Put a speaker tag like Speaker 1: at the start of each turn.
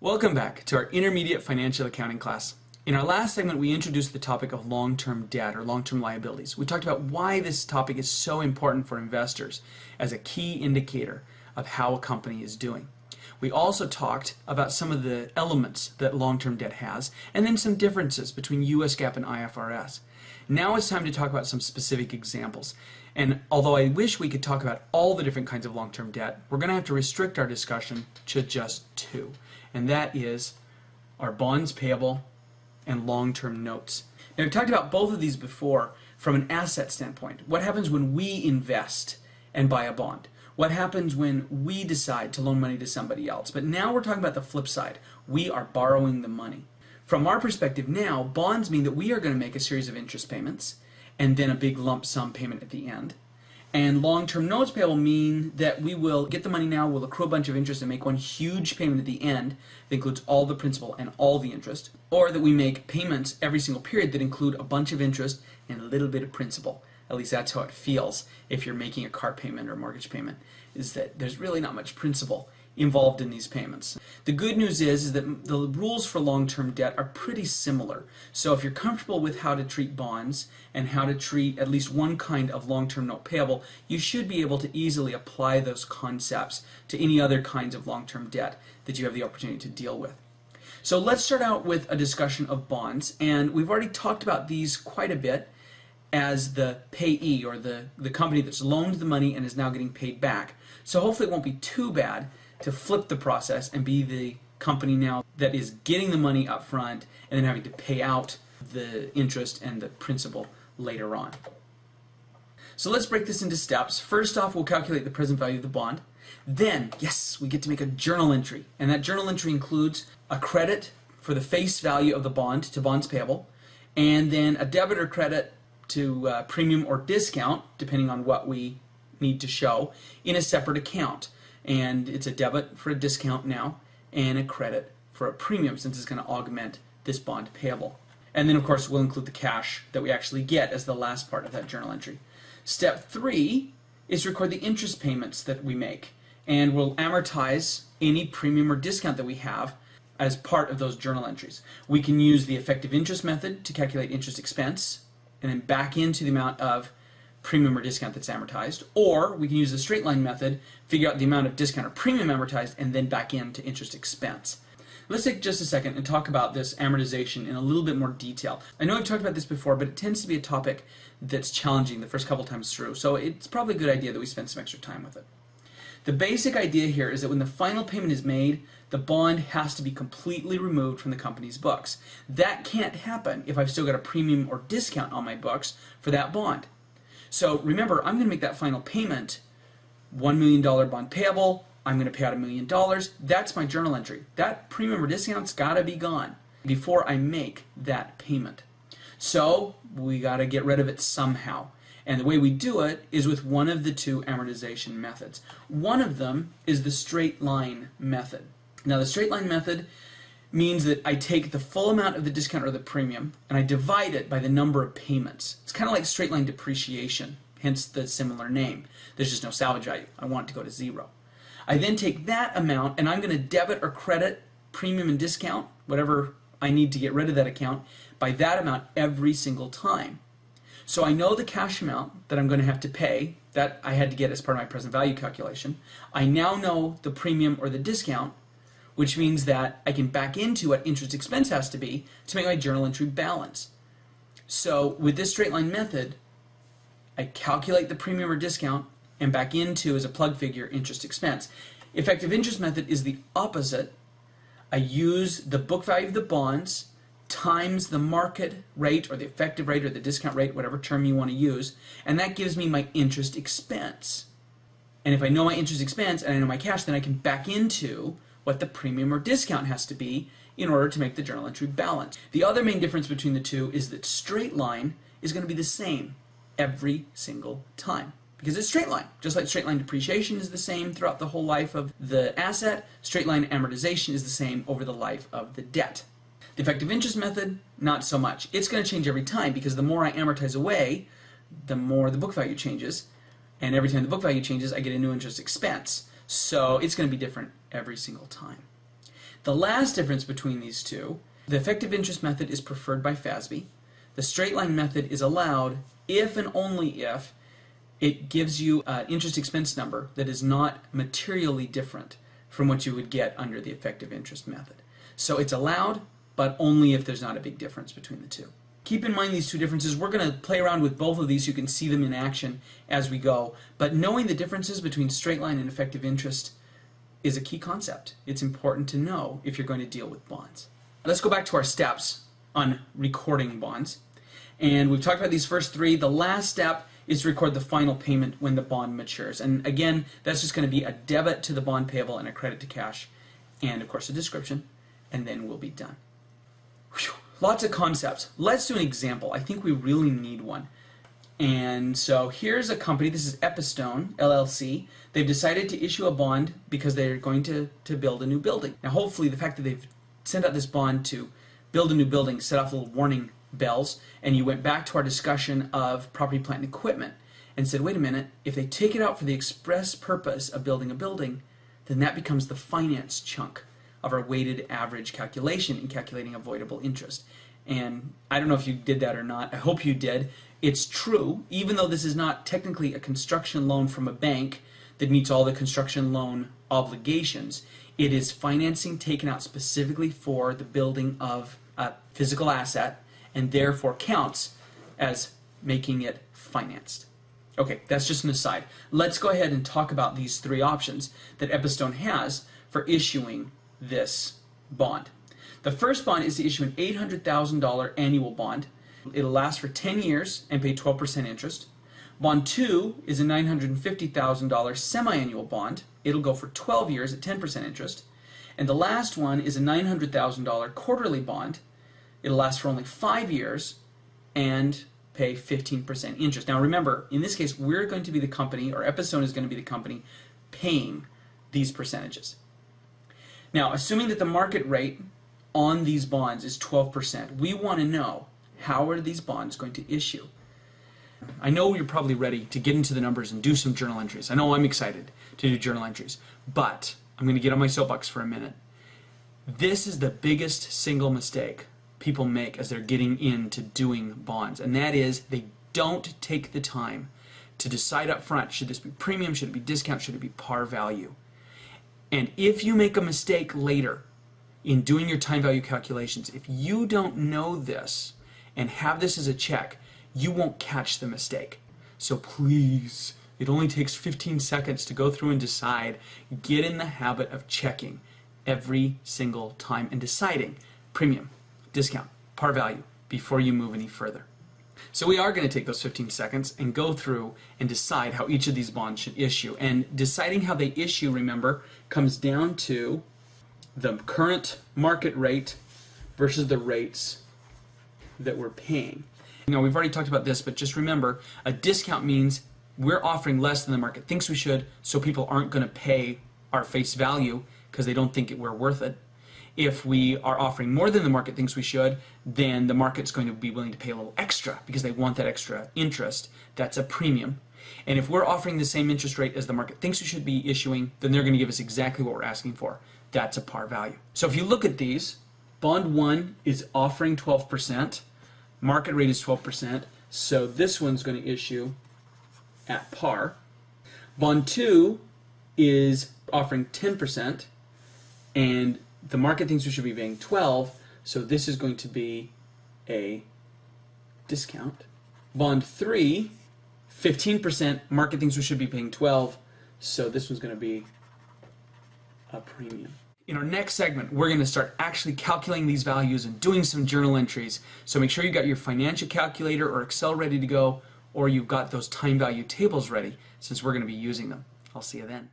Speaker 1: Welcome back to our intermediate financial accounting class. In our last segment, we introduced the topic of long-term debt or long-term liabilities. We talked about why this topic is so important for investors as a key indicator of how a company is doing. We also talked about some of the elements that long-term debt has, and then some differences between US GAAP and IFRS. Now it's time to talk about some specific examples. And although I wish we could talk about all the different kinds of long-term debt, we're going to have to restrict our discussion to just two. And that is our bonds payable and long-term notes. Now, we've talked about both of these before from an asset standpoint. What happens when we invest and buy a bond? What happens when we decide to loan money to somebody else? But now we're talking about the flip side. We are borrowing the money. From our perspective now, bonds mean that we are going to make a series of interest payments and then a big lump sum payment at the end. And long-term notes payable mean that we will get the money now, we'll accrue a bunch of interest and make one huge payment at the end that includes all the principal and all the interest, or that we make payments every single period that include a bunch of interest and a little bit of principal. At least that's how it feels if you're making a car payment or a mortgage payment, is that there's really not much principal involved in these payments. The good news is that the rules for long-term debt are pretty similar. So if you're comfortable with how to treat bonds and how to treat at least one kind of long-term note payable, you should be able to easily apply those concepts to any other kinds of long-term debt that you have the opportunity to deal with. So let's start out with a discussion of bonds, and we've already talked about these quite a bit as the payee, or the company that's loaned the money and is now getting paid back. So hopefully it won't be too bad to flip the process and be the company now that is getting the money up front and then having to pay out the interest and the principal later on. So let's break this into steps. First off, we'll calculate the present value of the bond. Then, yes, we get to make a journal entry, and that journal entry includes a credit for the face value of the bond to bonds payable, and then a debit or credit to premium or discount, depending on what we need to show, in a separate account. And it's a debit for a discount now, and a credit for a premium, since it's going to augment this bond payable. And then, of course, we'll include the cash that we actually get as the last part of that journal entry. Step 3 is to record the interest payments that we make, and we'll amortize any premium or discount that we have as part of those journal entries. We can use the effective interest method to calculate interest expense, and then back into the amount of premium or discount that's amortized, or we can use the straight line method, figure out the amount of discount or premium amortized, and then back into interest expense. Let's take just a second and talk about this amortization in a little bit more detail. I know I've talked about this before, but it tends to be a topic that's challenging the first couple times through, so it's probably a good idea that we spend some extra time with it. The basic idea here is that when the final payment is made, the bond has to be completely removed from the company's books. That can't happen if I've still got a premium or discount on my books for that bond. So remember, I'm going to make that final payment, $1 million bond payable, I'm going to pay out $1 million. That's my journal entry. That premium or discount's got to be gone before I make that payment. So we got to get rid of it somehow. And the way we do it is with one of the two amortization methods. One of them is the straight line method. Now the straight line method means that I take the full amount of the discount or the premium and I divide it by the number of payments. It's kind of like straight line depreciation, hence the similar name. There's just no salvage value. I want it to go to 0. I then take that amount and I'm going to debit or credit premium and discount, whatever I need to get rid of that account, by that amount every single time. So I know the cash amount that I'm going to have to pay, that I had to get as part of my present value calculation. I now know the premium or the discount, which means that I can back into what interest expense has to be to make my journal entry balance. So with this straight line method, I calculate the premium or discount and back into, as a plug figure, interest expense. Effective interest method is the opposite. I use the book value of the bonds times the market rate or the effective rate or the discount rate, whatever term you want to use, and that gives me my interest expense. And if I know my interest expense and I know my cash, then I can back into what the premium or discount has to be in order to make the journal entry balance. The other main difference between the two is that straight line is going to be the same every single time, because it's straight line. Just like straight line depreciation is the same throughout the whole life of the asset, straight line amortization is the same over the life of the debt. The effective interest method, not so much. It's going to change every time, because the more I amortize away, the more the book value changes, and every time the book value changes, I get a new interest expense. So it's going to be different every single time. The last difference between these two, the effective interest method is preferred by FASB. The straight line method is allowed if and only if it gives you an interest expense number that is not materially different from what you would get under the effective interest method. So it's allowed, but only if there's not a big difference between the two. Keep in mind these two differences. We're going to play around with both of these so you can see them in action as we go. But knowing the differences between straight line and effective interest is a key concept. It's important to know if you're going to deal with bonds. Let's go back to our steps on recording bonds. And we've talked about these first three. The last step is to record the final payment when the bond matures. And again, that's just going to be a debit to the bond payable and a credit to cash, and of course a description, and then we'll be done. Whew. Lots of concepts. Let's do an example. I think we really need one. And so here's a company, this is Epistone, LLC. They've decided to issue a bond because they're going to build a new building. Now hopefully the fact that they've sent out this bond to build a new building set off little warning bells, and you went back to our discussion of property, plant, and equipment and said, wait a minute, if they take it out for the express purpose of building a building, then that becomes the finance chunk of our weighted average calculation in calculating avoidable interest. And I don't know if you did that or not. I hope you did. It's true, even though this is not technically a construction loan from a bank that meets all the construction loan obligations, it is financing taken out specifically for the building of a physical asset and therefore counts as making it financed. Okay, that's just an aside. Let's go ahead and talk about these three options that Epistone has for issuing this bond. The first bond is to issue an $800,000 annual bond. It'll last for 10 years and pay 12% interest. Bond 2 is a $950,000 semi-annual bond. It'll go for 12 years at 10% interest. And the last one is a $900,000 quarterly bond. It'll last for only 5 years and pay 15% interest. Now remember, in this case, we're going to be the company, or Epistone is going to be the company, paying these percentages. Now, assuming that the market rate on these bonds is 12%, we want to know, how are these bonds going to issue? I know you're probably ready to get into the numbers and do some journal entries. I know I'm excited to do journal entries, but I'm going to get on my soapbox for a minute. This is the biggest single mistake people make as they're getting into doing bonds, and that is they don't take the time to decide up front, should this be premium, should it be discount, should it be par value? And if you make a mistake later in doing your time value calculations, if you don't know this and have this as a check, you won't catch the mistake. So please, it only takes 15 seconds to go through and decide. Get in the habit of checking every single time and deciding premium, discount, par value before you move any further. So we are going to take those 15 seconds and go through and decide how each of these bonds should issue. And deciding how they issue, remember, comes down to the current market rate versus the rates that we're paying. Now, we've already talked about this, but just remember, a discount means we're offering less than the market thinks we should, so people aren't going to pay our face value because they don't think we're worth it. If we are offering more than the market thinks we should, then the market's going to be willing to pay a little extra because they want that extra interest. That's a premium. And if we're offering the same interest rate as the market thinks we should be issuing, then they're going to give us exactly what we're asking for. That's a par value. So if you look at these, bond 1 is offering 12%, market rate is 12%, so this one's going to issue at par. Bond 2 is offering 10%, and the market thinks we should be paying 12%, so this is going to be a discount. Bond 3, 15%, market thinks we should be paying 12%, so this one's going to be a premium. In our next segment, we're going to start actually calculating these values and doing some journal entries. So make sure you got your financial calculator or Excel ready to go, or you've got those time value tables ready, since we're going to be using them. I'll see you then.